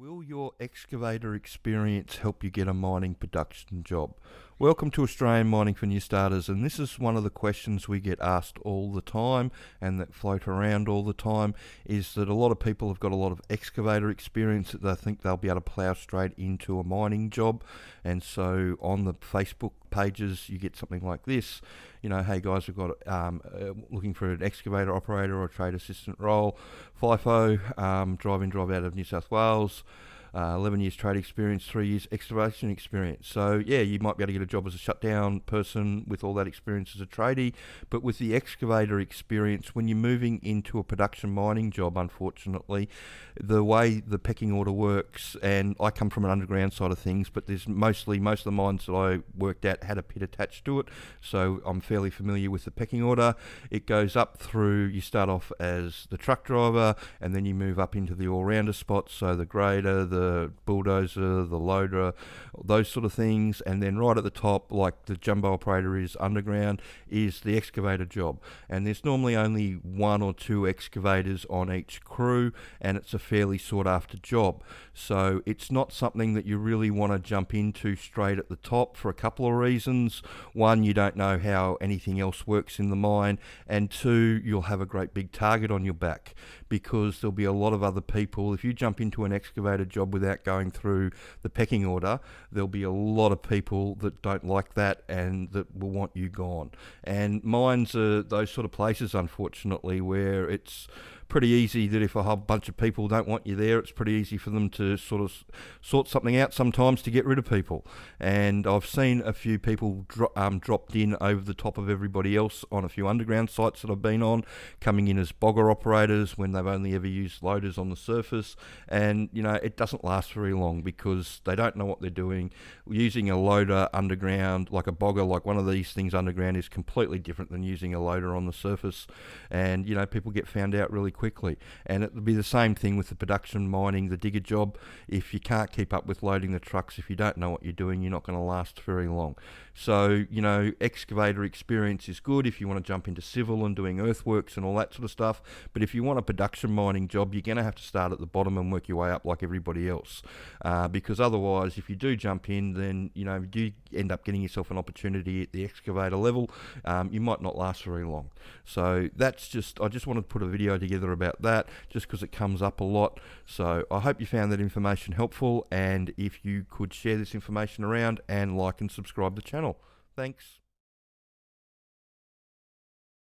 Will your excavator experience help you get a mining production job? Welcome to Australian Mining for New Starters, and this is one of the questions we get asked all the time and that float around all the time, is that a lot of people have got a lot of excavator experience that they think they'll be able to plough straight into a mining job. And so on the Facebook pages you get something like this, you know, hey guys, we've got looking for an excavator operator or a trade assistant role, FIFO, drive in, drive out of New South Wales, 11 years trade experience, 3 years excavation experience. So yeah, you might be able to get a job as a shutdown person with all that experience as a tradie, but with the excavator experience, when you're moving into a production mining job, unfortunately, the way the pecking order works, and I come from an underground side of things, but there's most of the mines that I worked at had a pit attached to it, so I'm fairly familiar with the pecking order. It goes up through, you start off as the truck driver, and then you move up into the all-rounder spots, so the grader, the bulldozer, the loader, those sort of things, and then right at the top, like the jumbo operator is underground, is the excavator job. And there's normally only 1 or 2 excavators on each crew, and it's a fairly sought after job. So it's not something that you really want to jump into straight at the top for a couple of reasons. One, you don't know how anything else works in the mine, and 2, you'll have a great big target on your back, because there'll be a lot of other people. If you jump into an excavator job without going through the pecking order, there'll be a lot of people that don't like that and that will want you gone. And mines are those sort of places, unfortunately, where it's pretty easy that if a whole bunch of people don't want you there, it's pretty easy for them to sort of sort something out sometimes to get rid of people. And I've seen a few people dropped in over the top of everybody else on a few underground sites that I've been on, coming in as bogger operators when they've only ever used loaders on the surface. And you know, it doesn't last very long because they don't know what they're doing. Using a loader underground, like a bogger, like one of these things underground, is completely different than using a loader on the surface. And you know, people get found out really quickly. And it'll be the same thing with the production mining, the digger job. If you can't keep up with loading the trucks, if you don't know what you're doing, you're not going to last very long. So, you know, excavator experience is good if you want to jump into civil and doing earthworks and all that sort of stuff. But if you want a production mining job, you're going to have to start at the bottom and work your way up like everybody else. Because otherwise, if you do jump in, then, you know, you do end up getting yourself an opportunity at the excavator level. You might not last very long. So that's just, I just wanted to put a video together about that, just because it comes up a lot. So I hope you found that information helpful, and if you could share this information around and like and subscribe the channel. Thanks.